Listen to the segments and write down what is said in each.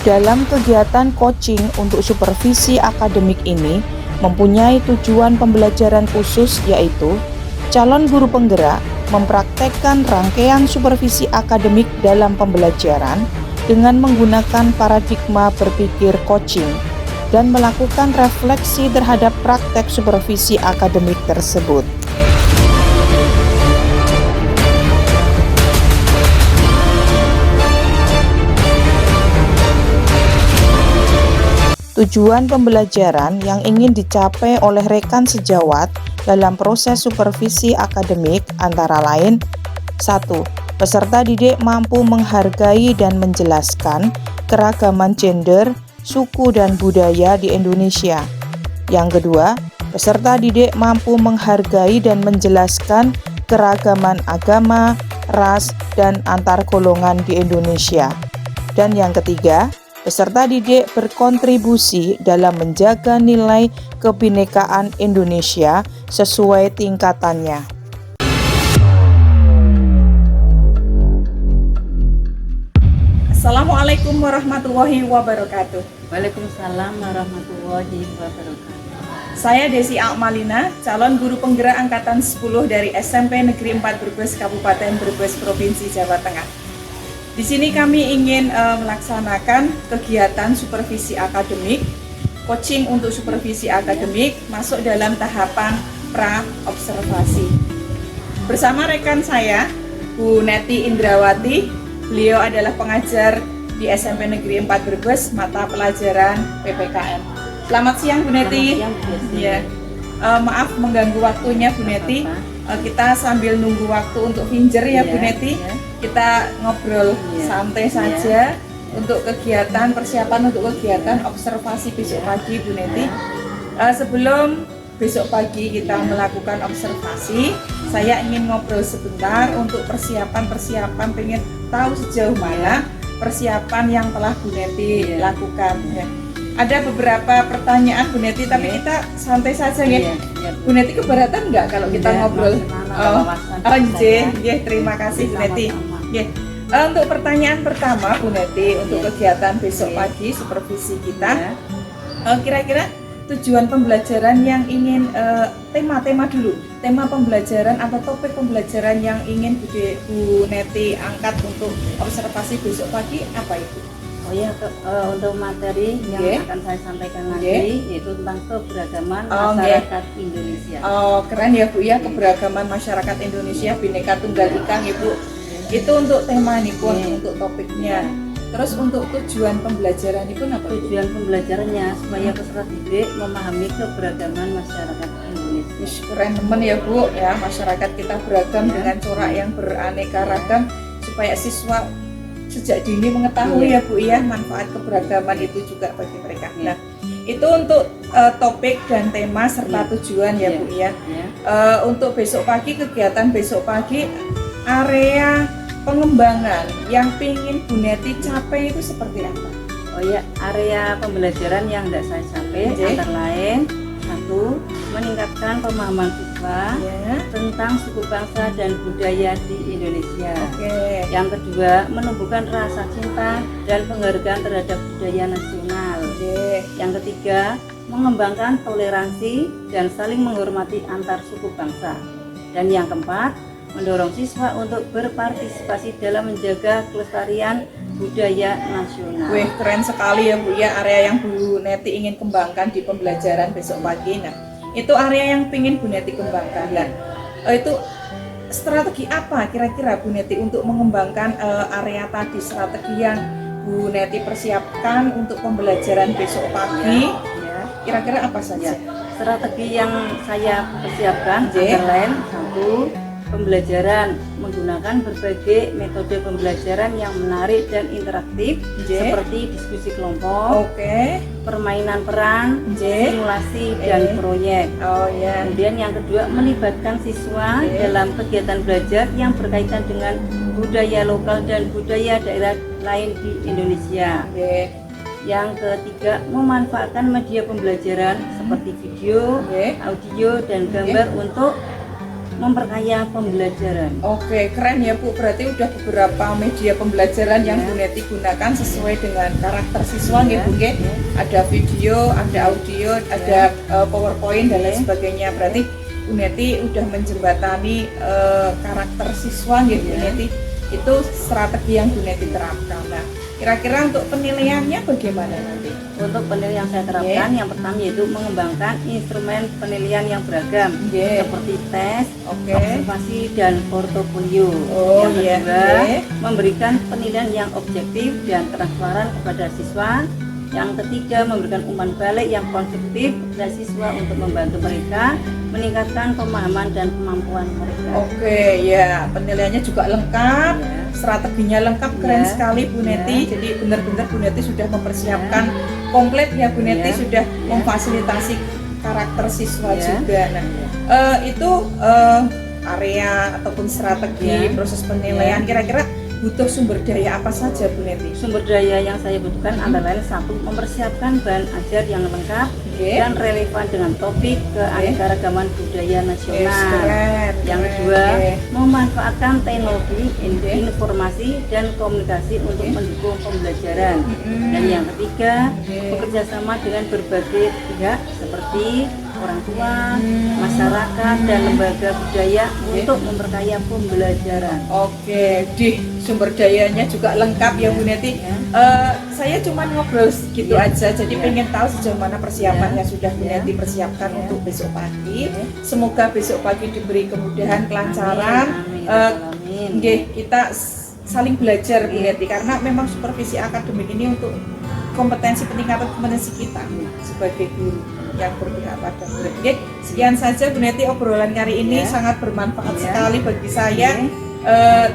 Dalam kegiatan coaching untuk supervisi akademik ini mempunyai tujuan pembelajaran khusus, yaitu calon guru penggerak mempraktekkan rangkaian supervisi akademik dalam pembelajaran dengan menggunakan paradigma berpikir coaching dan melakukan refleksi terhadap praktek supervisi akademik tersebut. Tujuan pembelajaran yang ingin dicapai oleh rekan sejawat dalam proses supervisi akademik antara lain: 1. Peserta didik mampu menghargai dan menjelaskan keragaman gender, suku, dan budaya di Indonesia. Yang kedua, peserta didik mampu menghargai dan menjelaskan keragaman agama, ras, dan antar golongan di Indonesia. Dan yang ketiga, peserta didik berkontribusi dalam menjaga nilai kebinekaan Indonesia sesuai tingkatannya. Assalamualaikum warahmatullahi wabarakatuh. Waalaikumsalam warahmatullahi wabarakatuh. Saya Desi Akmalina, calon guru penggerak angkatan 10 dari SMP Negeri 4 Brebes, Kabupaten Brebes, Provinsi Jawa Tengah. Di sini kami ingin melaksanakan kegiatan supervisi akademik, coaching untuk supervisi akademik masuk dalam tahapan pra-observasi. Bersama rekan saya, Bu Neti Indrawati, beliau adalah pengajar di SMP Negeri 4 Brebes, mata pelajaran PPKN. Selamat siang, Bu Neti. Selamat siang, Bu. Ya. Maaf mengganggu waktunya, Bu Neti. Kita sambil nunggu waktu untuk finger ya, Bu Neti. Kita ngobrol santai saja untuk kegiatan, persiapan untuk kegiatan observasi besok pagi, Bu Neti. Sebelum besok pagi kita melakukan observasi, saya ingin ngobrol sebentar untuk persiapan, pengen tahu sejauh mana persiapan yang telah Bu Neti lakukan. Ya. Ada beberapa pertanyaan, Bu Neti, tapi kita santai saja ya. Bu Neti keberatan nggak kalau kita ngobrol? Terima kasih, Bu Neti. Untuk pertanyaan pertama, Bu Neti, untuk kegiatan besok pagi supervisi kita, kira-kira tujuan pembelajaran yang ingin tema dulu, tema pembelajaran atau topik pembelajaran yang ingin Bu Neti angkat untuk observasi besok pagi apa itu? Untuk materi yang akan saya sampaikan nanti yaitu tentang keberagaman masyarakat Indonesia. Keren ya, Bu ya, keberagaman masyarakat Indonesia, Bhinneka Tunggal Ika, Bu. Itu untuk tema ini pun, untuk topiknya. Terus untuk tujuan pembelajaran itu apa? Tujuan pembelajarannya supaya peserta didik memahami keberagaman masyarakat Indonesia. Keren teman ya, Bu ya, masyarakat kita beragam dengan corak yang beraneka ragam, supaya siswa sejak dini mengetahui ya, Bu ya, manfaat keberagaman itu juga bagi mereka. Nah, itu untuk topik dan tema serta tujuan ya, Bu ya. Untuk besok pagi, kegiatan besok pagi, area pengembangan yang ingin Bu Neti capai itu seperti apa? Area pembelajaran yang tidak saya capai antara lain: 1. Meningkatkan pemahaman siswa tentang suku bangsa dan budaya di Indonesia. Yang kedua, menumbuhkan rasa cinta dan penghargaan terhadap budaya nasional. Yang ketiga, mengembangkan toleransi dan saling menghormati antar suku bangsa. Dan yang keempat, mendorong siswa untuk berpartisipasi dalam menjaga kelestarian budaya nasional. Keren sekali ya, Bu ya, area yang Bu Neti ingin kembangkan di pembelajaran besok pagi. Nah, itu area yang ingin Bu Neti kembangkan. Nah, itu strategi apa kira-kira Bu Neti untuk mengembangkan area tadi, strategi yang Bu Neti persiapkan untuk pembelajaran besok pagi? Kira-kira apa saja? Strategi yang saya persiapkan antara lain: 1. Pembelajaran menggunakan berbagai metode pembelajaran yang menarik dan interaktif, seperti diskusi kelompok, permainan peran, simulasi, dan proyek. Kemudian yang kedua, melibatkan siswa dalam kegiatan belajar yang berkaitan dengan budaya lokal dan budaya daerah lain di Indonesia. Yang ketiga, memanfaatkan media pembelajaran seperti video, audio, dan gambar untuk memperkaya pembelajaran. Oke, keren ya Bu. Berarti udah beberapa media pembelajaran yang Bu Neti gunakan sesuai dengan karakter siswa nggih Bu nggih. Ada video, ada audio, ada PowerPoint dan lain sebagainya. Berarti Bu Neti udah menjembatani karakter siswa nggih Bu Neti. Itu strategi yang Bu Neti terapkan. Nah, kira-kira untuk penilaiannya bagaimana nanti? Untuk penilaian yang saya terapkan, yang pertama yaitu mengembangkan instrumen penilaian yang beragam, seperti tes, observasi, dan portofolio. Yang kedua, memberikan penilaian yang objektif dan transparan kepada siswa. Yang ketiga, memberikan umpan balik yang konstruktif kepada siswa untuk membantu mereka meningkatkan pemahaman dan kemampuan mereka. Oke, ya, penilaiannya juga lengkap, strateginya lengkap, keren sekali Bu Neti. Jadi benar-benar Bu Neti sudah mempersiapkan komplit ya Bu Neti, sudah memfasilitasi karakter siswa juga. Nah, itu area ataupun strategi proses penilaian, kira-kira butuh sumber daya apa saja Bu Neti? Sumber daya yang saya butuhkan antara lain satu, mempersiapkan bahan ajar yang lengkap dan relevan dengan topik keanekaragaman budaya nasional. Yang kedua, memanfaatkan teknologi informasi dan komunikasi untuk mendukung pembelajaran. Dan yang ketiga, bekerja sama dengan berbagai pihak seperti orang tua, masyarakat, dan lembaga budaya untuk memperkaya pembelajaran. Oke, di sumber dayanya juga lengkap ya Bu Neti. Saya cuma ngobrol gitu aja, jadi pengen tahu sejauh mana persiapan yang sudah Bu Neti persiapkan untuk besok pagi. Semoga besok pagi diberi kemudahan, kelancaran. Kita saling belajar Bu Neti, karena memang supervisi akademik ini untuk kompetensi, peningkatan kompetensi kita sebagai guru yang berpihak pada murid. Sekian saja Bu Neti, obrolan kali ini sangat bermanfaat sekali bagi saya.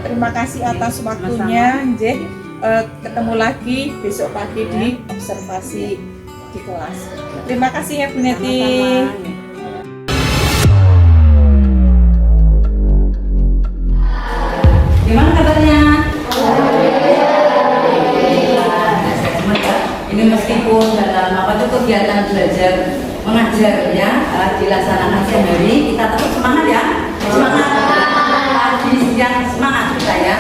Terima kasih atas waktunya. Ketemu lagi besok pagi di observasi di kelas. Terima kasih ya Bu Neti. Gimana kabarnya? Ini meskipun dalam kegiatan belajar mengajar ya dilaksanakan siang hari, kita tetap semangat ya, semangat pagi siang semangat kita ya,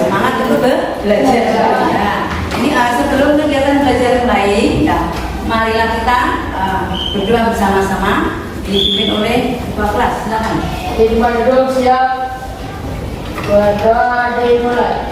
semangat untuk belajar ya. Ini sebelum kegiatan belajar mulai ya, marilah kita berdoa bersama-sama dipimpin oleh ketua kelas. Silakan. Duduk siap. Berdoa dimulai.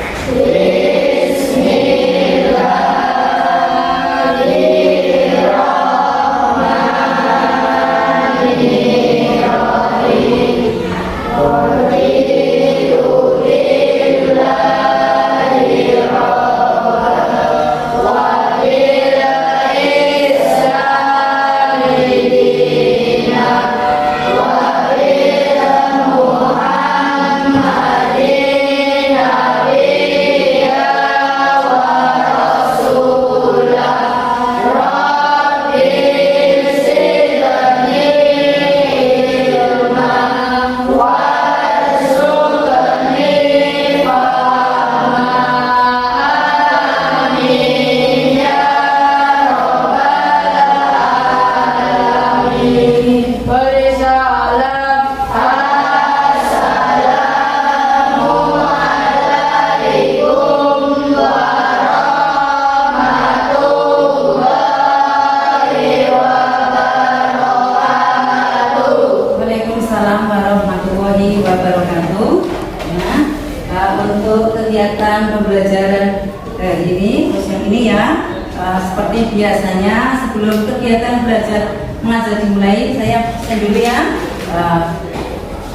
Untuk kegiatan pembelajaran hari ini, yang ini ya, seperti biasanya sebelum kegiatan belajar mengajar dimulai, saya dulu ya.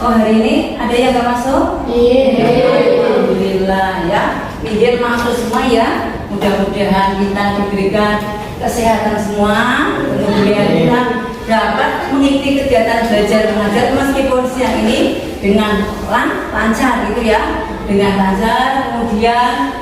Hari ini ada yang nggak masuk? Alhamdulillah ya, biar masuk semua ya. Mudah-mudahan kita diberikan kesehatan semua, kemudian kita dapat mengikuti kegiatan belajar mengajar meskipun siang ini dengan lancar gitu ya, dengan lancar. Kemudian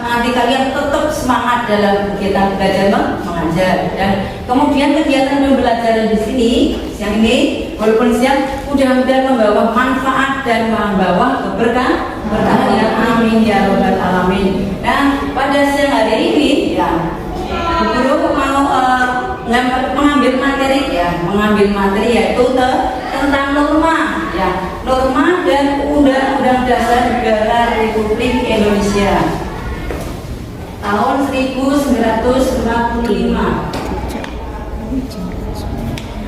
nanti kalian tetap semangat dalam kegiatan belajar mengajar, dan kemudian kegiatan pembelajaran di sini siang ini walaupun siang mudah-mudahan membawa manfaat dan membawa keberkahan ya, amin ya robbal alamin. Dan pada siang hari ini ya, guru mau mengambil materi ya, mengambil materi yaitu tentang norma ya, norma Republik Indonesia tahun 1945.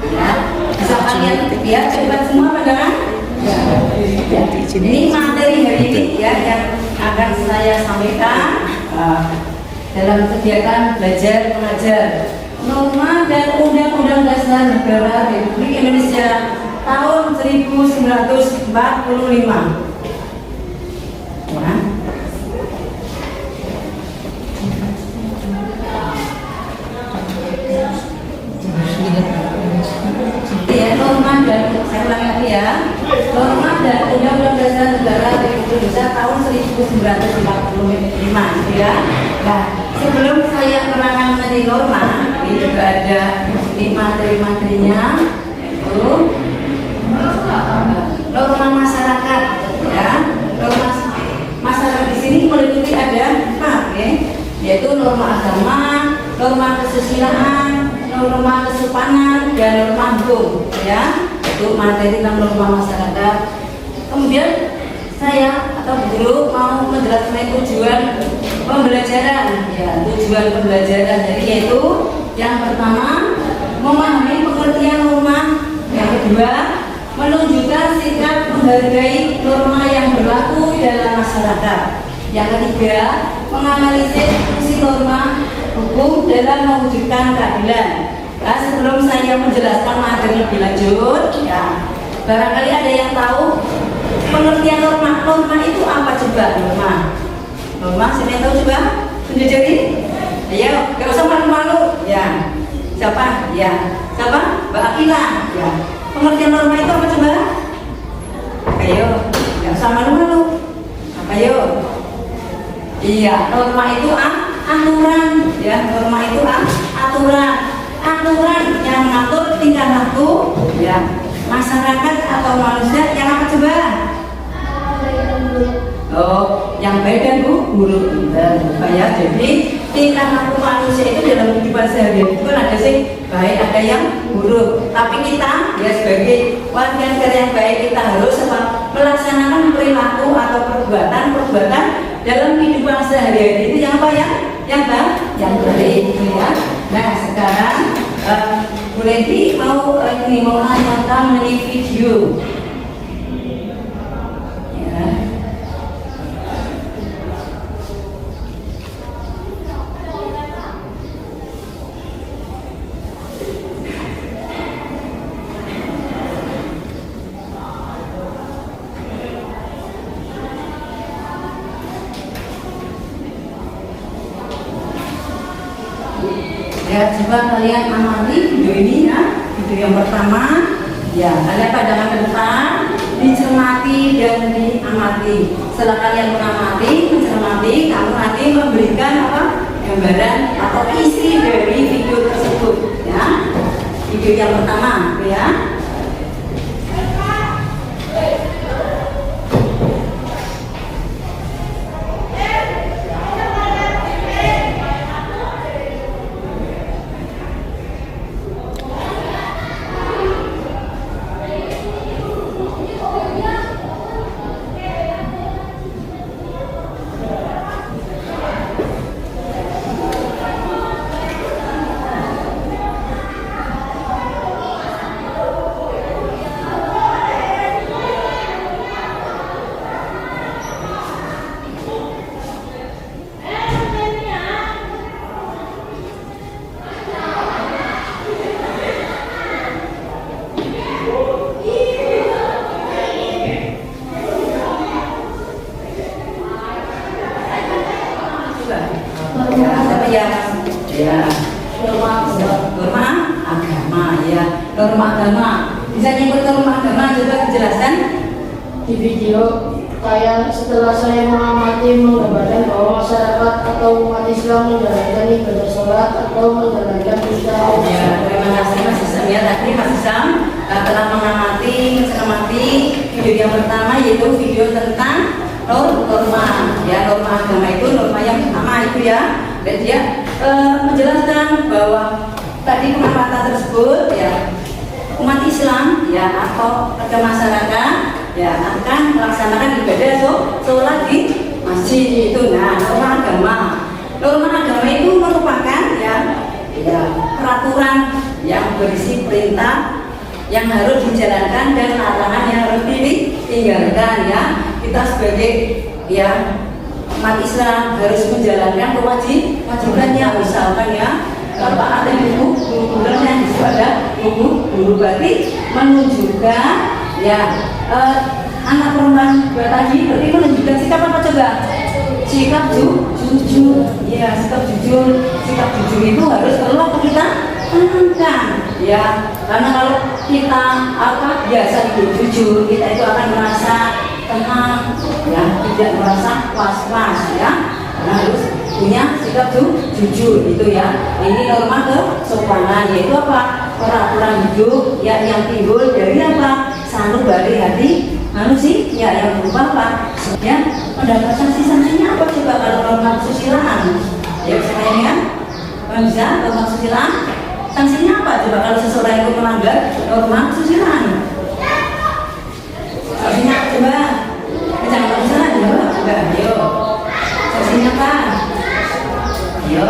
Ya, bisa kalian ya cepat semua pandangan. Ya. Ini materi hari ini ya yang akan saya sampaikan dalam kegiatan belajar mengajar norma dan Undang-Undang Dasar Negara Republik Indonesia tahun 1945. Ya. Ya, norma dan saya ulang lagi ya, norma dan Undang-Undang Dasar Negara Republik Indonesia tahun 1945 ya. Nah, sebelum saya menerangkan mengenai norma, ini juga ada di materi-materinya, yaitu norma masyarakat ya. Norma masyarakat di sini meliputi ada 4 ya, yaitu norma agama, norma kesusilaan, norma kesopanan, dan norma hukum ya. Itu materi tentang norma masyarakat. Kemudian saya atau guru mau menjelaskan tujuan pembelajaran ya, tujuan pembelajaran. Jadi yaitu yang pertama memahami pengertian norma, yang kedua menunjukkan sikap menghargai norma yang berlaku dalam masyarakat, yang ketiga menganalisis fungsi norma hukum dalam mewujudkan keadilan. Nah, sebelum saya menjelaskan materi lebih lanjut, ya, barangkali ada yang tahu pengertian norma. Norma itu apa coba? Norma, siapa yang tahu coba? Menjajari? Ayo, gak usah malu-malu. Ya, siapa? Ya, siapa? Mbak Akila. Ya, pengertian norma itu apa coba? Ayo, gak usah malu-malu. Ayo. Iya, norma itu aturan. Ya, norma itu aturan. Aturan yang mengatur tingkah laku ya masyarakat atau manusia yang apa coba? Oh, yang baik dan buruk. Ya, jadi tingkah laku manusia itu dalam kehidupan sehari-hari itu kan ada sih baik, ada yang buruk. Tapi kita ya sebagai warga negara yang baik, kita harus melaksanakan perilaku atau perbuatan dalam kehidupan sehari-hari itu yang apa ya? Yang baik ya. Nah, sekarang Bu Leti mau menayangkan mengenai video. Ya. Ya, coba kalian amati video ini ya. Video yang pertama, ya, kalian pandangan ke depan, dicermati dan diamati. Setelah kalian mencermati, kamu nanti memberikan apa? Gambaran atau isi dari video tersebut, ya. Video yang pertama, ya. Norma agama. Bisa nyebut norma agama, coba jelaskan. Di video kayak setelah saya mengamati menggambarkan bahwa masyarakat atau umat Islam menjalankan ibadah sholat atau menjalankan puasa. Ya, terima kasih Mas Isam ya. Tadi Mas Isam telah mencermati video yang pertama, yaitu video tentang norma. Ya, norma agama itu norma yang pertama itu ya. Dan dia menjelaskan bahwa tadi pengamatan tersebut ya umat Islam ya atau pada masyarakat ya akan melaksanakan ibadah sholat di masjid itu. Nah, norma agama itu merupakan ya peraturan yang berisi perintah yang harus dijalankan dan larangan yang harus ditinggalkan ya. Kita sebagai ya umat Islam harus menjalankan kewajibannya. Misalkan ya Bapak ada buku yang disitu ada buku guru berarti menunjukkan ya anak perempuan tadi berarti menunjukkan sikap apa coba? Sikap jujur ya, sikap jujur itu harus perlu kita tanamkan ya, karena kalau kita biasa jujur kita itu akan merasa tenang ya, tidak merasa was-was ya, karena harus punya sikap jujur gitu ya. Ini norma kesopanan, yaitu apa? Peraturan hidup ya yang timbul dari apa? Sanubari hati manusia yang berupa apa? Ya, mendapat sanksinya apa coba kalau norma kesusilaan? Ya misalnya ya, bisa norma kesusilaan, sanksinya apa coba kalau seseorang itu melanggar norma kesusilaan? Sanksinya coba, jangan kesusilaan coba, ayo. Sanksinya apa? Ayo.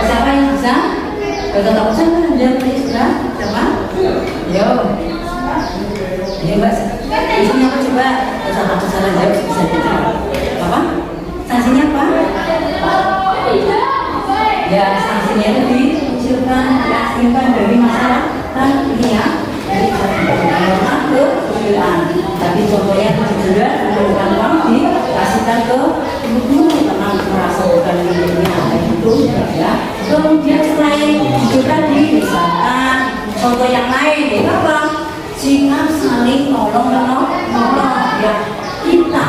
Siapa yang bisa? Kalau tak usah kan dia sudah siapa? Ayo. Ayo mbak. Sanksinya apa coba? Kalau tak usah jawab bisa dijawab. Apa? Sanksinya apa? Ya sanksinya itu dikucilkan, diasingkan dari masalah ini ya. Jadi norma kesusilaan. Tapi contohnya kejujuran, menurunkan uang dikasihkan ke ibu karena merasa bukan miliknya itu ya. Kemudian selain jujur tadi, misalkan contoh yang lain itu apa? Sikap saling nolong ya. Kita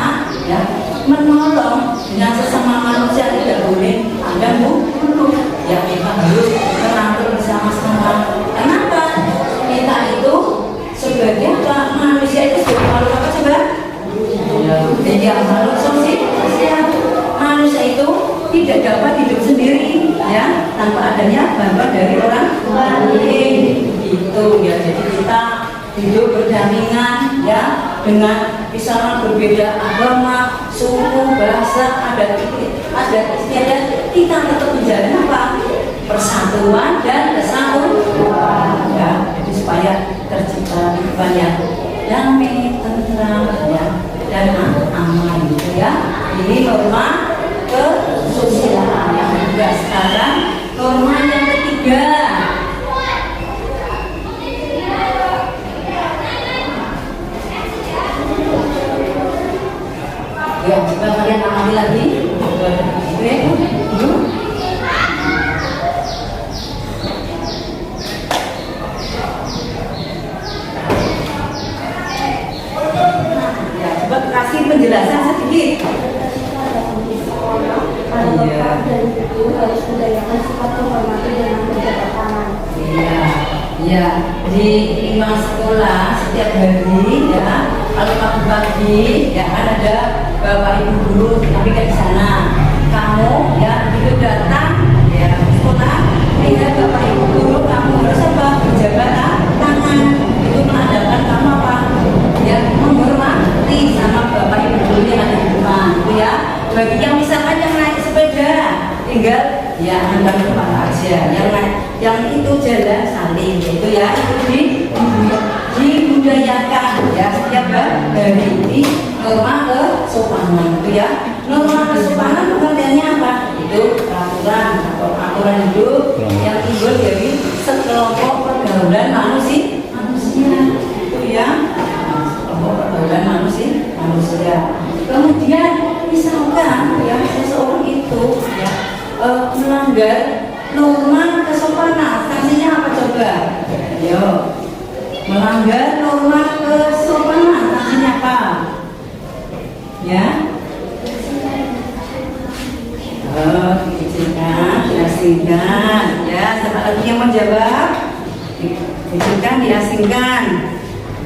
ya menolong dengan sesama manusia tidak boleh ada musuh ya, kita harus merangkul bersama-sama. Kenapa? Kita itu sebagai apa? Manusia itu sebagai makhluk apa coba? Ya makhluk sosial. Manusia itu tidak dapat hidup sendiri ya tanpa adanya bantuan dari orang lain itu ya. Jadi kita hidup berdampingan ya dengan misalnya berbeda agama, suku, bahasa, adat istiadat, kita tetap menjalin apa? Persatuan dan kesatuan ya. Jadi supaya tercipta kehidupan yang damai, tentram ya, dan aman gitu ya. Ini norma kesusilaan yang kedua. Sekarang norma yang ketiga. Ya, coba kalian amati lagi. Ya, coba kasih penjelasan sedikit. Harus budayakan sifat menghormati dan menjaga tangan. Iya, di lingkungan sekolah setiap hari ya, kalau pagi-pagi ya kan ada bapak ibu guru, tapi kan di sana kamu ya itu datang ya sekolah, lihat bapak ibu guru, kamu harus apa? Berjabat tangan, itu menandakan kamu apa? Ya menghormati sama bapak ibu guru yang ada di rumah, itu ya. Bagi yang misalkan yang naik sepeda, tinggal ya hantam kepala aja, yang itu jalan saling gitu ya, itu dibudayakan ya setiap hari. Ini norma kesopanan itu ya. Norma kesopanan pengertiannya apa? Itu peraturan atau aturan hidup yang timbul dari sekelompok pergaulan manusia itu ya, sekelompok pergaulan manusia. Kemudian misalkan ya seseorang itu ya melanggar norma kesopanan, sanksinya apa coba? Ayo, melanggar norma kesopanan, sanksinya apa? Ya, diizinkan, diasingkan. Ya, siapa lagi yang menjawab? Diizinkan, diasingkan.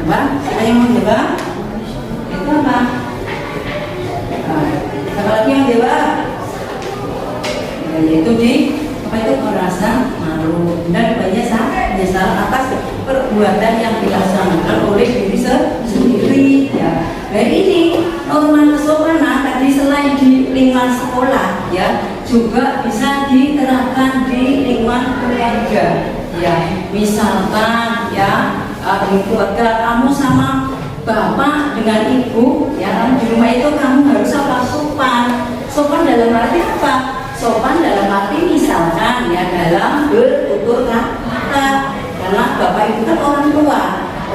Apa? Siapa yang menjawab? Itu apa? Siapa lagi yang jawab? Yaitu apa itu merasa malu dan menyesal atas perbuatan yang dilaksanakan oleh diri sendiri. di keluarga kamu sama bapak dengan ibu, ya di rumah itu kamu harus apa? Sopan. Sopan dalam arti apa? Sopan dalam arti misalkan ya dalam bertutur kata, karena bapak itu kan orang tua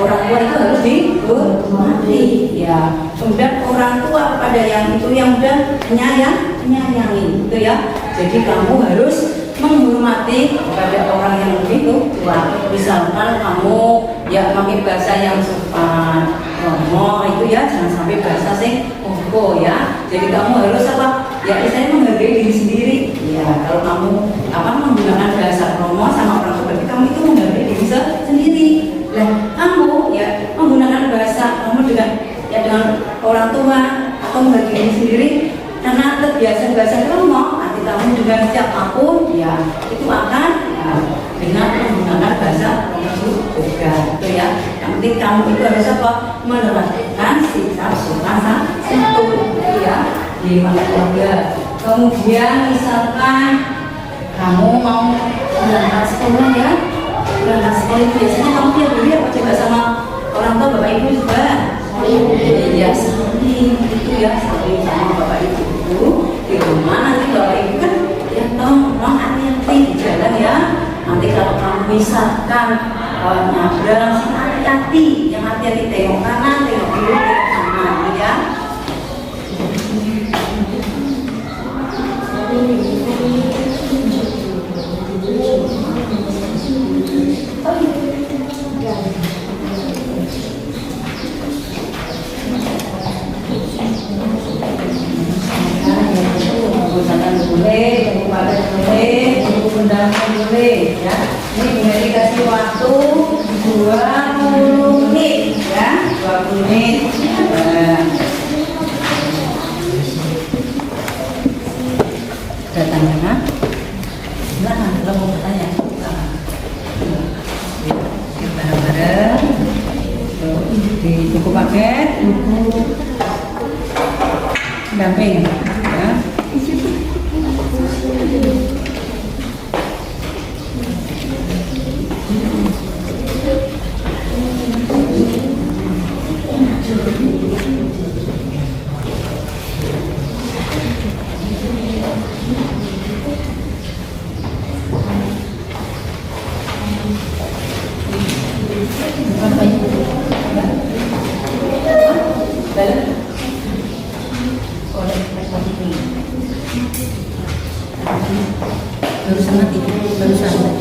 itu harus dihormati ya. Kemudian orang tua kepada yang itu yang udah menyayangi gitu ya. Jadi kamu harus menghormati kepada orang yang lebih tua. Misalkan kamu ya pakai bahasa yang sopan, ngomong itu ya jangan sampai bahasa sing koko ya. Jadi kamu harus apa? Ya istilahnya menghargai diri sendiri. Ya kalau kamu menggunakan bahasa romo sama orang tua, kamu itu menghargai diri sendiri. Nah kamu ya menggunakan bahasa kamu dengan orang tua atau menghargai diri sendiri karena terbiasa bahasa romo. Kamu dengan siapapun ya itu akan ya, dengan menggunakan bahasa romo juga gitu ya. Yang penting kamu itu harus apa? Menerapkan sikap sopan santun gitu ya di mana keluarga. Kemudian misalkan kamu mau berangkat sekolah ya, berangkat sekolah itu biasanya kamu tiap hari apa coba sama orang tua bapak ibu juga? Iya saling gitu ya, saling sama bapak ibu di rumah. Nanti bapak ibu kan ya tolong hati-hati di jalan ya. Nanti kalau kamu misalkan nyabrang hati-hati, yang hati-hati tengok kanan, tengok kiri, tengok kanan ya. Boleh, buku paket boleh, buku undangan boleh ya. Ini boleh dikasih waktu 20 menit ya, 20 menit. Bertanya kan? Silakan kalau mau bertanya. Bareng-bareng di buku paket, buku pendamping ya. Barusan mati, barusan.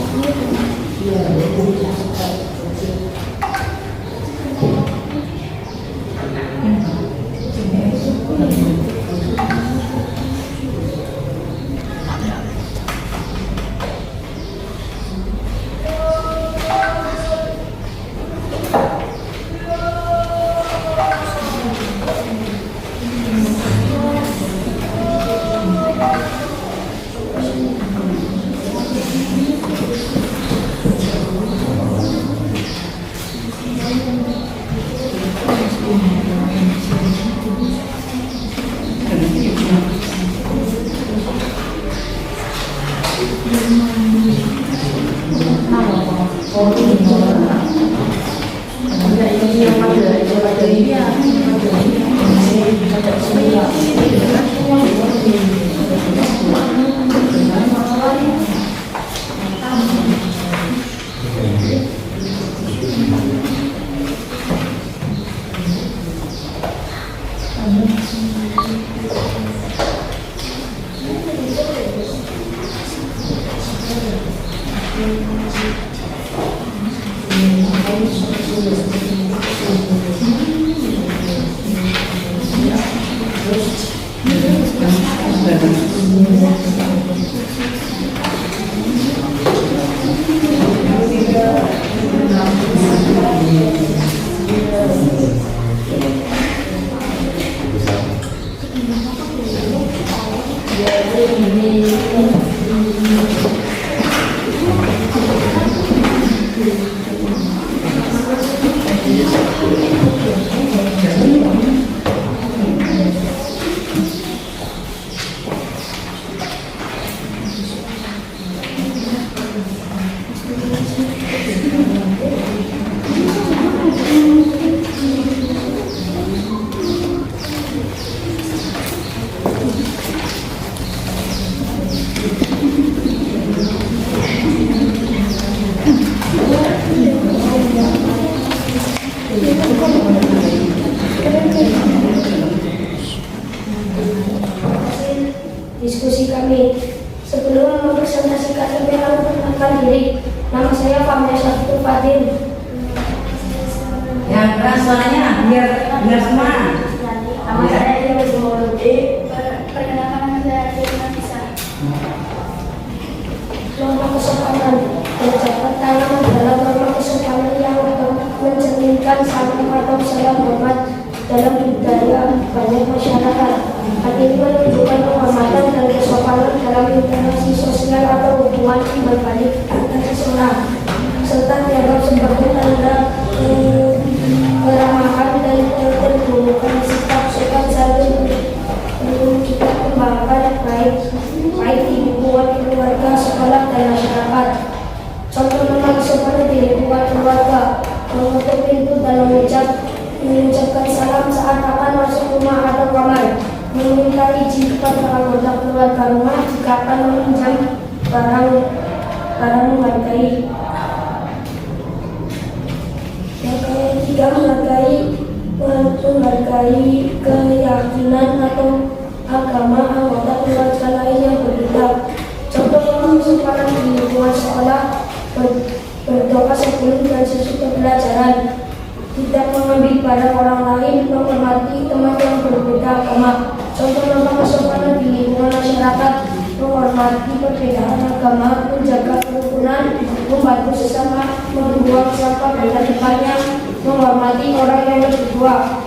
Diskusi kami. Sebelum mempresentasikan saya akan perkenalkan diri. Nama saya Fahmi Syafiqul Fadil. Yang keras suaranya biar semua. Nama saya Yunus Mauludi. Perkenalkan nama saya Firman Nisa. Norma kesopanan. Mencatat tangan adalah norma kesopanan yang mencerminkan salam atau salam hormat dalam budaya banyak masyarakat. Hal ini menunjukkan penghormatan dan kesopanan dalam interaksi sosial atau hubungan berbalik antar seseorang, serta dianggap sebagai tanda keramahan dan keterbukaan sikap sopan santun untuk kita kembangkan baik di lingkungan keluarga, sekolah, dan masyarakat. Contoh norma kesopanan di lingkungan keluarga: mengetuk pintu dan mengucapkan salam saat akan masuk rumah atau kamar, meminta izin kepada anggota keluarga rumah jika akan meminjam barang menghargai. Yang ketiga, menghargai keyakinan atau agama anggota keluarga lain yang berbeda. Contoh kesopanan di lingkungan sekolah: berdoa sebelum dan sesudah pelajaran, tidak mengambil barang orang lain, menghormati teman yang berbeda agama. Contoh norma kesopanan di lingkungan masyarakat: menghormati perbedaan agama, menjaga kerukunan, membantu sesama, membuang sampah pada tempatnya, menghormati orang yang lebih tua.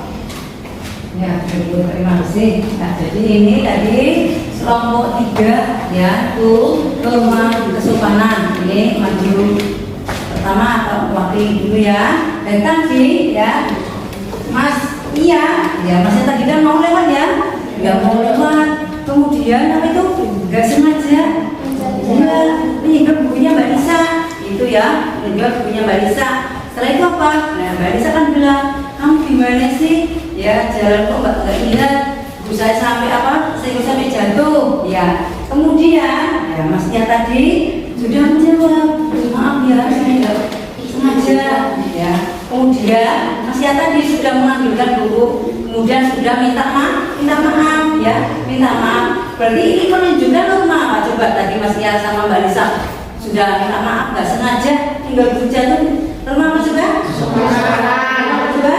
Ya, terima kasih. Nah, jadi ini tadi kelompok 3 ya, tuh norma kesopanan. Ini maju pertama atau wakil dulu ya. Dan tadi ya, Mas, ya Masnya tadi kan mau lewat ya, nggak mau lewat. Kemudian apa itu nggak sengaja, dia menyinggung bukunya Mbak Lisa, itu ya, menyinggung bukunya Mbak Lisa. Setelah itu apa? Nah, Mbak Lisa kan bilang, kamu gimana sih? Ya, jalan kok nggak lihat. Saya sampai apa? Saya sampai jatuh. Ya, kemudian ya Masnya tadi sudah menjawab, maaf ya, saya nggak sengaja. Ya, kemudian Masnya tadi sudah mengambilkan buku, kemudian sudah minta maaf ya, minta maaf. Berarti ini menunjukkan norma apa? Coba tadi Masnya sama Mbak Lisa sudah minta maaf, nggak sengaja, tinggal jatuh. Norma apa coba? Coba.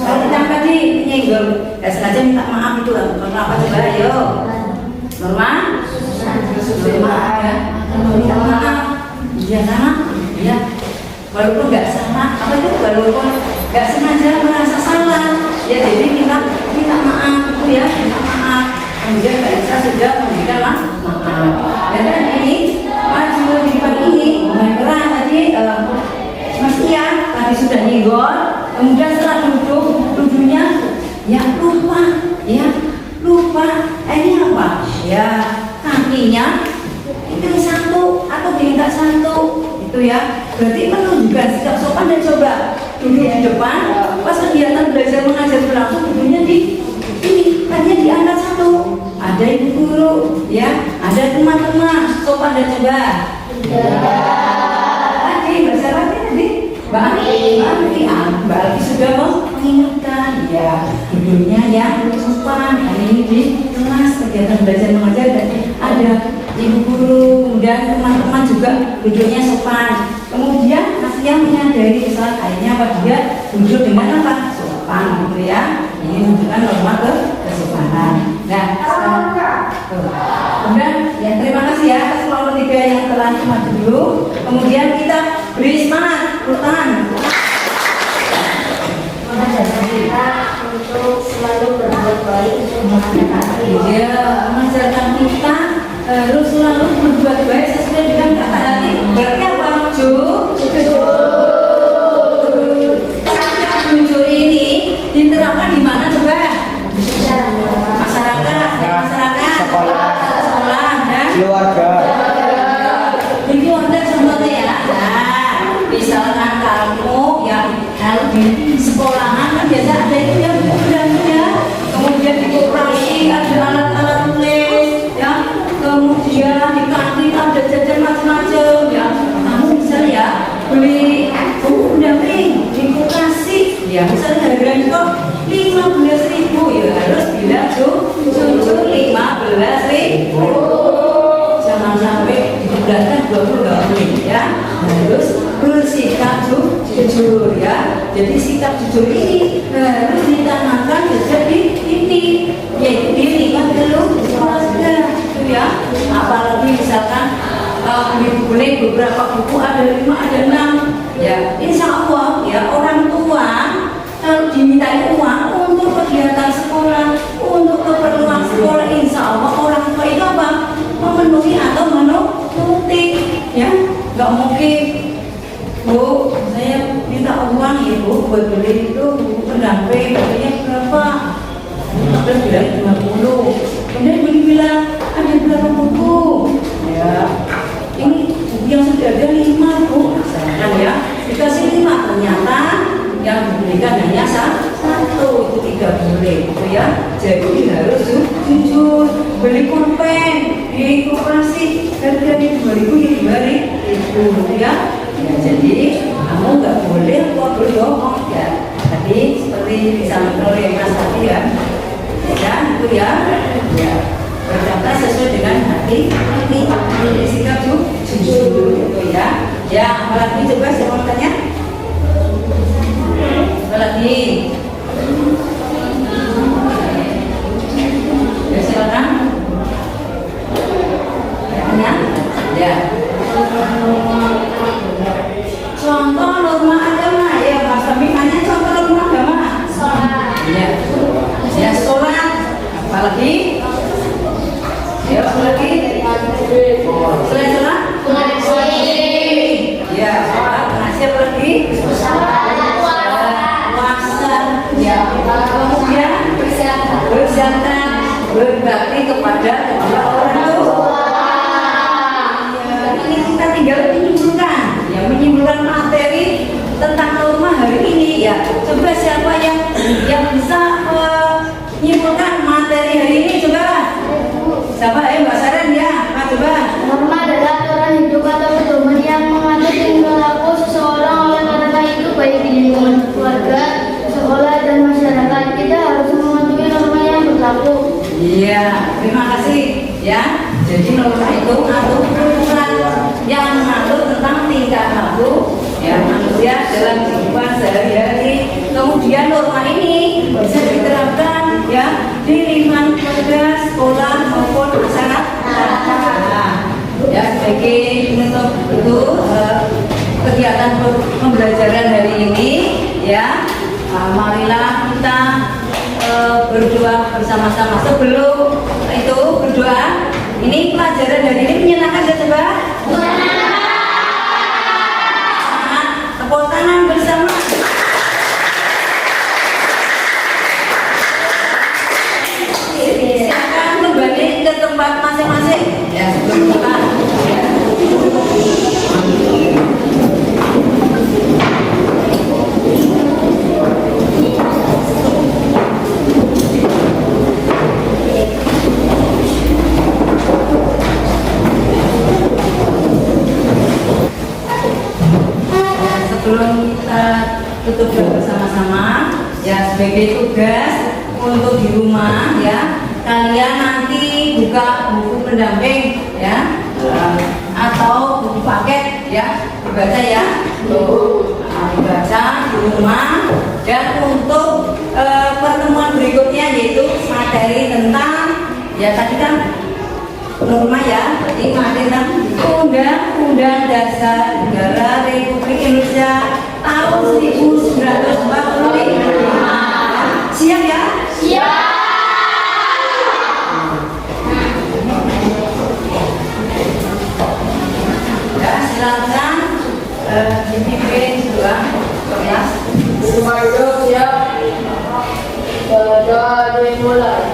Kalau kita tadi nyenggol, nggak sengaja minta maaf itu norma apa coba? Ayo. Norma ya. Minta maaf. Iya sama. Iya. Walaupun nggak sama, apa itu? Walaupun nggak sengaja merasa salah, ya jadi minta maaf itu ya, minta maaf. Kemudian Mbak Lisa sudah memberikan maaf. Dan ini maju di depan ini, merah tadi Mas Ian tadi sudah nyenggol. Kemudian setelah duduknya ya lupa. Ini apa? Ya kakinya itu satu atau diminta satu itu ya. Berarti menunjukkan sikap sopan. Dan coba duduk di depan, pas kegiatan belajar mengajar berlangsung duduknya di ini, tadinya diangkat satu. Ada ibu guru, ya, ada teman-teman sopan. Dan coba tadi bahasa lagi tadi Mbak Alfi sudah mengingatkan ya duduknya yang sopan. Hari ini di kelas kegiatan belajar mengajar dan ada ibu guru, kemudian teman-teman juga duduknya sopan. Kemudian Mas yang menyadari kesalahan akhirnya apa, dia duduk dengan apa? Sopan gitu ya. Ini menunjukkan norma kesopanan. Nah, kemudian ya terima kasih ya atas kelompok 3 yang telah maju dulu. Kemudian kita beri semangat, tepuk tangan. Kita untuk selalu berbuat baik untuk masyarakat. Dia mengajarkan kita harus selalu berbuat baik sesuai dengan kata hati. Berarti apa? Jujur ini diterapkan di mana coba? Masyarakat, sekolah dan keluarga. Di keluarga contohnya ya. Nah, misalkan kamu yang kalau di sekolahan kan biasa ada itu yang muda-muda, kemudian di koperasi ada alat-alat tulis, ya, kemudian di kantin ada jajan macam-macam, ya. Kamu bisa ya beli buku pendamping di koperasi, Ya misalnya harganya kok 15.000, ya harus bilang jujur 15.000. Jangan sampai diberatkan 20 nggak boleh ya. Harus bersikap jujur ya. Jadi sikap jujur ini harus ditanamkan sejak ini, yaitu di lingkungan keluarga itu ya. Apalagi misalkan boleh beberapa buku ada 5 ada 6 ya, insya Allah ya orang tua kalau dimintai uang untuk kegiatan sekolah, untuk keperluan sekolah, insya Allah orang tua itu apa? Memenuhi atau menuruti ya. Nggak mungkin, Bu, saya minta uang ya Bu buat beli itu buku pendamping, harganya berapa? Kita bilang 50. Kemudian Bu bilang ada berapa buku? Ya, ini buku yang sudah ada 5 Bu, misalkan ya, dikasih 5, ternyata yang diberikan hanya 1, itu tidak boleh gitu ya. Jadi harus jujur. Beli pulpen di koperasi harganya 2.000 ya 2.000 ya. Ya jadi kamu nggak boleh kok berbohong ya. Tadi seperti disampaikan oleh Mas tadi ya, itu ya, ya berkata sesuai dengan hati, sikap jujur gitu ya. Ya apalagi coba saya mau tanya, apalagi? Ya silakan. Ya. Contoh norma agama ya Mas Fahmi, hanya contoh norma agama. Ya. Ya sholat. Apalagi? Ya apalagi? Selain sholat? Ya sholat. Nasi apalagi? Puasa. Ya. Kemudian berzakat, berbakti kepada orang tua. Ini kita tinggal menyimpulkan materi tentang norma hari ini ya. Coba siapa yang bisa menyimpulkan materi hari ini, coba siapa Mbak Saren ya, coba. Norma adalah aturan hidup atau pedoman yang mengatur tingkah laku seseorang oleh karena itu baik di lingkungan keluarga, sekolah dan masyarakat. Kita harus mematuhi norma yang berlaku. Iya, terima kasih ya. Jadi norma itu aturan yang mengatur tentang tingkah laku ya manusia dalam kehidupan sehari-hari. Kemudian norma ini bisa diterapkan ya di lingkungan keluarga, sekolah maupun masyarakat. Ya sebagai penutup itu kegiatan pembelajaran hari ini ya, marilah kita berdoa bersama-sama. Sebelum itu berdoa, ini pelajaran hari ini menyenangkan ya coba? Tepuk tangan bersama. Silakan kembali ke tempat masing-masing. Ya sebelum kita. Sebelum kita tutup bersama-sama ya, sebagai tugas untuk di rumah ya, kalian nanti buka buku pendamping ya, atau buku paket ya, dibaca ya, dibaca di rumah. Dan untuk pertemuan berikutnya yaitu materi tentang ya tadi kan norma ya, berarti materi tentang Undang-Undang Dasar Negara Republik Indonesia tahun 1945. Siap ya? Siap. Ya silakan dipimpin juga kelas. Semua hidup siap. Pada dimulai.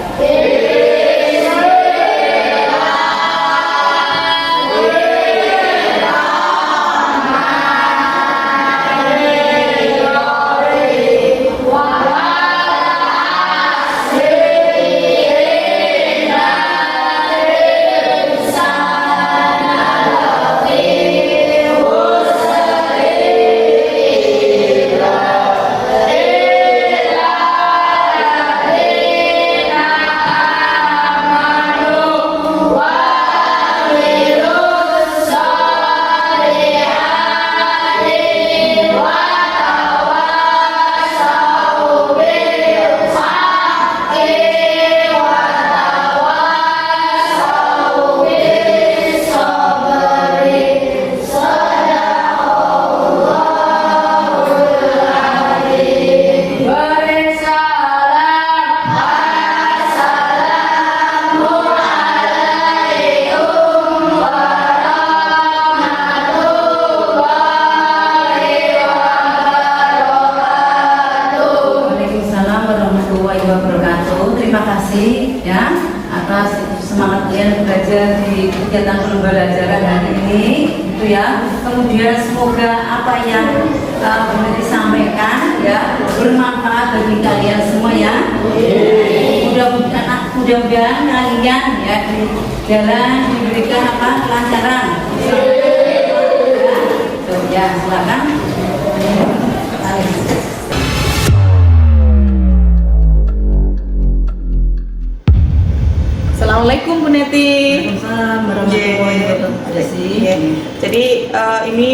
kasih ya atas semangat kalian belajar di kegiatan pembelajaran hari ini itu ya. Kemudian semoga apa yang boleh disampaikan ya bermanfaat bagi kalian semua ya. Mudah-mudahan kalian ya di jalan diberikan apa kelancaran. Ya, silakan. Assalamualaikum Bu Neti. Waalaikumsalam warahmatullahi wabarakatuh. Jadi ini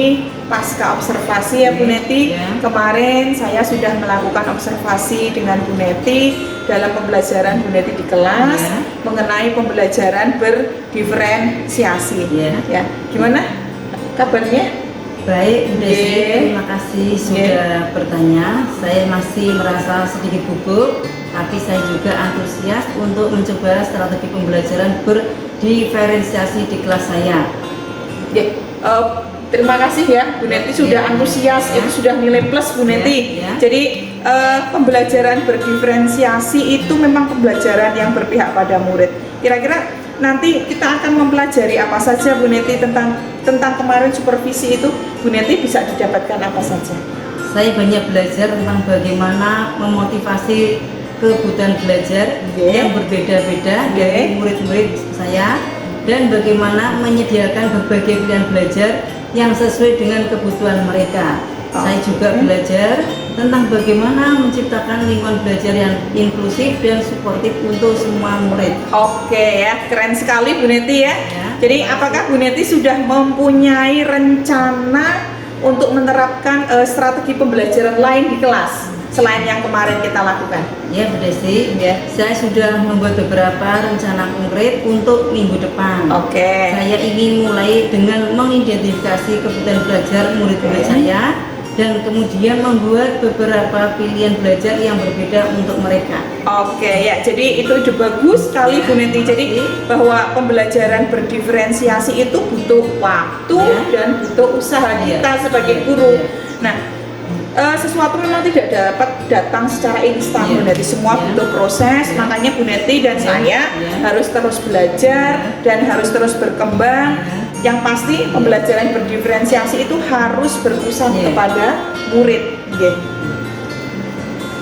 pasca observasi ya Bu Neti. Kemarin saya sudah melakukan observasi dengan Bu Neti dalam pembelajaran Bu Neti di kelas mengenai pembelajaran berdiferensiasi. Ya, gimana kabarnya? Baik, Bu Desi, terima kasih sudah bertanya. Saya masih merasa sedikit gugup, tapi saya juga antusias untuk mencoba strategi pembelajaran berdiferensiasi di kelas saya. Terima kasih ya Bu Neti sudah antusias, itu sudah nilai plus Bu Neti. Jadi pembelajaran berdiferensiasi itu memang pembelajaran yang berpihak pada murid. Kira-kira nanti kita akan mempelajari apa saja Bu Neti tentang kemarin supervisi itu. Bu Neti bisa didapatkan apa saja? Saya banyak belajar tentang bagaimana memotivasi kebutuhan belajar yang berbeda-beda dari murid-murid saya dan bagaimana menyediakan berbagai pilihan belajar yang sesuai dengan kebutuhan mereka. Saya juga belajar tentang bagaimana menciptakan lingkungan belajar yang inklusif dan suportif untuk semua murid. Oke ya, keren sekali Bu Neti ya. Jadi apakah Bu Neti sudah mempunyai rencana untuk menerapkan strategi pembelajaran lain di kelas selain yang kemarin kita lakukan? Ya Bu Desi, saya sudah membuat beberapa rencana konkret untuk minggu depan. Saya ingin mulai dengan mengidentifikasi kebutuhan belajar murid-murid saya dan kemudian membuat beberapa pilihan belajar yang berbeda untuk mereka. Jadi itu udah bagus sekali Bu Neti. Jadi bahwa pembelajaran berdiferensiasi itu butuh waktu dan butuh usaha kita sebagai guru. Nah, sesuatu memang tidak dapat datang secara instan Bu Neti, semua butuh proses. Makanya Bu Neti dan saya harus terus belajar dan harus terus berkembang. Yang pasti pembelajaran berdiferensiasi itu harus berpusat kepada murid.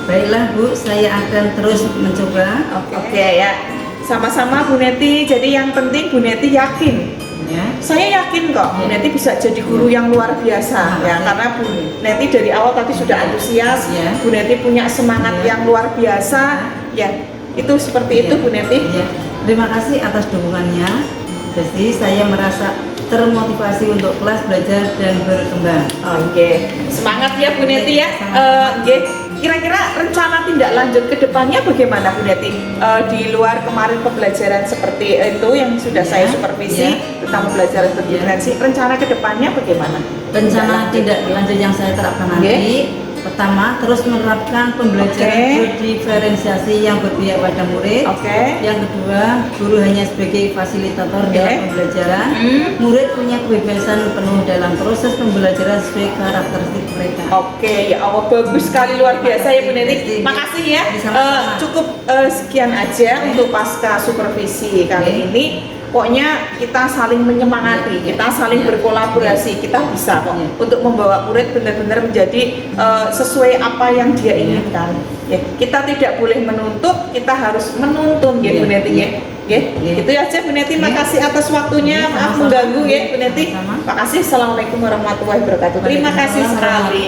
Baiklah Bu, saya akan terus mencoba. Ya, sama-sama Bu Neti. Jadi yang penting Bu Neti yakin. Saya yakin kok Bu Neti bisa jadi guru yang luar biasa ya, karena Bu Neti dari awal tadi sudah antusias. Bu Neti punya semangat yang luar biasa ya. Itu seperti itu Bu Neti. Terima kasih atas dukungannya. Jadi saya merasa termotivasi untuk kelas belajar dan berkembang. Semangat ya Bu Neti ya. Kira-kira rencana tindak lanjut ke depannya bagaimana Bu Neti? Di luar kemarin pembelajaran seperti itu yang sudah saya supervisi tentang pembelajaran berdiferensi, rencana ke depannya bagaimana? Rencana tindak lanjut yang saya terapkan nanti, pertama, terus menerapkan pembelajaran berdiferensiasi yang berpihak pada murid. Yang kedua, guru hanya sebagai fasilitator dalam pembelajaran. Murid punya kebebasan penuh dalam proses pembelajaran sesuai karakteristik mereka. Ya Allah, bagus sekali, luar biasa ya Bu Neti. Makasih ya. Cukup sekian aja untuk pasca supervisi kali ini. Pokoknya kita saling menyemangati, kita saling berkolaborasi, kita bisa kok untuk membawa murid benar-benar menjadi sesuai apa yang dia inginkan. Kita tidak boleh menuntut, kita harus menuntun ya Bu Neti ya. Itu aja Bu Neti, makasih atas waktunya. Maaf mengganggu ya Bu Neti. Makasih. Assalamualaikum warahmatullahi wabarakatuh. Terima kasih sekali.